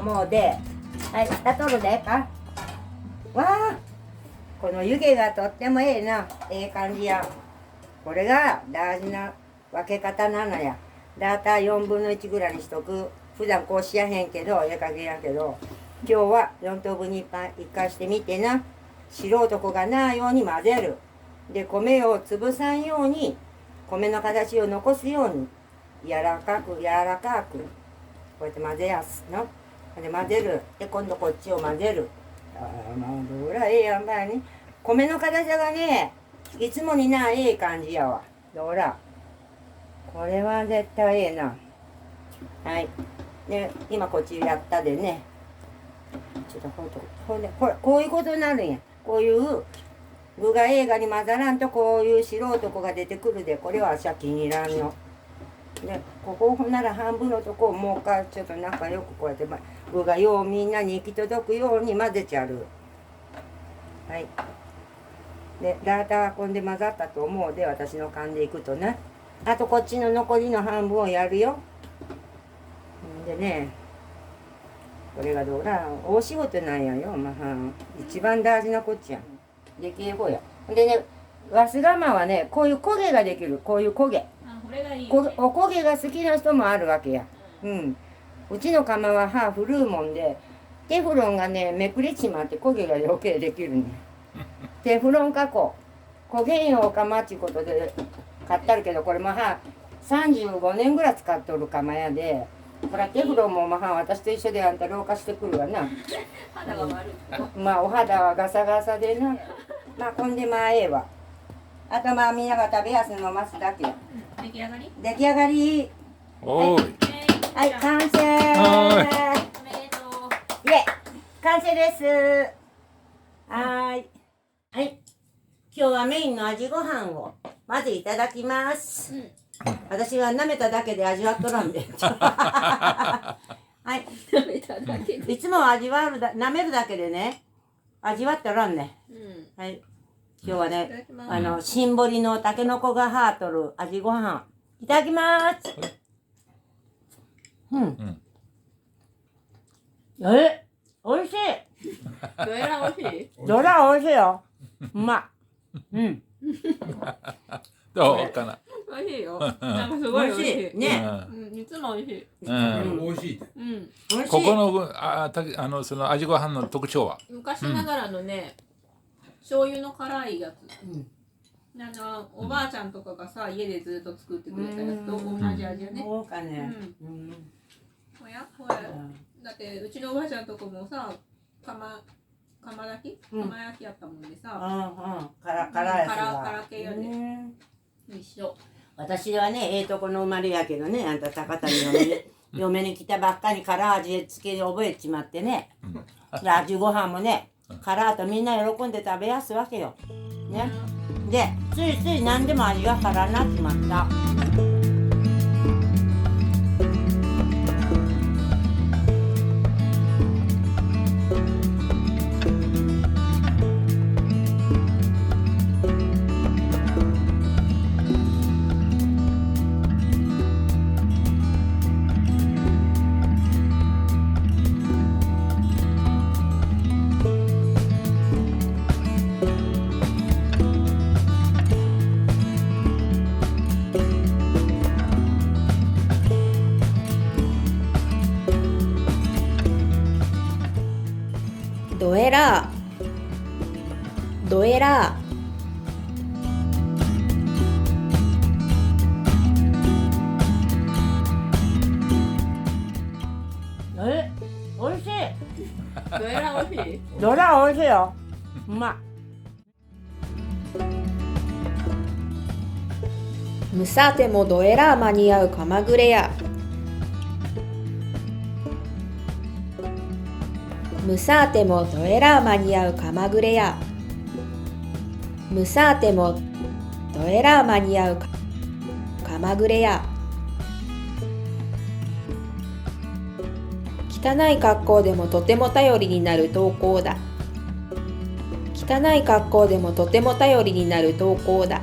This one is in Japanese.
思うで、はい、たとるでか。わあ、この湯気がとってもええな、ええ感じや。これが大事な分け方なのや。だいたい4分の1ぐらいにしとく。普段こうしやへんけど、ええ加減やけど、今日は4等分に1回してみてな。白いとこがないように混ぜる。で、米を潰さんように、米の形を残すように、柔らかく、こうやって混ぜやすの。で、混ぜる。で、今度こっちを混ぜる。まあ、どらええやんばいね。米の形がね、いつもになええ感じやわ。どら。これは絶対ええな。はい。で、今こっちやったでね。ちょっとほんで、ほら、こういうことになるんや。こういう具が映画に混ざらんとこういう白いとこが出てくるで、これは私は気に入らんの。で、ここほんなら半分のとこをもう一回ちょっと仲良くこうやって、具がようみんなに行き届くように混ぜちゃる。はい。で、だいたいこんで混ざったと思うで、私の勘でいくとね。あとこっちの残りの半分をやるよ。でね、これがどうだ、大仕事なんやよ、まあ、一番大事なこっちやん。できればや。でね、わす釜はね、こういう焦げができる、こういう焦げ。これがいいよね。お焦げが好きな人もあるわけや。うん。うちの釜は古いもんで、テフロンがね、めくれちまって焦げが余計できるね。テフロン加工。焦げんよう釜っちゅうことで買ったるけど、これも35年ぐらい使っとる釜やで、ほらテフロンも私と一緒であんた老化してくるわな。肌が悪い。まあお肌はガサガサでな。まあこんでまあええわ。あとまあみんなが食べやすいのますだけや。出来上がり？出来上がり。おーい。はい、完成。おめでとう。イエ、完成です。はーい。はい。今日はメインの味ご飯をまずいただきます。私は舐めただけで味わっとらんで。はい。食べただけで。いつも味わう舐めるだけでね、味わったらんね。はい。今日はね、シンボリのタケノコがハートル味ご飯いただきます。おいしい。どれが美味しい？どらおいしいよ。うまい。どうかな。美味しいよ。なんかすごい美味しい。ね。いつも美味しい。美味しい。ここのその味ご飯の特徴は。昔ながらのね、醤油の辛いやつ。おばあちゃんとかがさ、家でずっと作ってくれたやつと同じ味やね。そうかね。ほやほや。だってうちのおばあちゃんとこもさ、釜焼きやったもんでさ。辛やつが。辛系やで。一緒。私はね、ええとこの生まれやけどね、あんた高谷の嫁に来たばっかり辛味付け覚えちまってね。味ご飯もね、辛とみんな喜んで食べやすわけよ。ね。で、ついつい何でも味が辛になっちまった。ドエラードエラーおいしい。どれが美味しい？どらおいしいよ。うまい。ムサテもドエラー間に合うカマグレやムサーテもドエラー間に合うカマグレやムサーテもドエラー間に合うカマグレや汚い格好でもとても頼りになる投稿だ。汚い格好でもとても頼りになる投稿だ。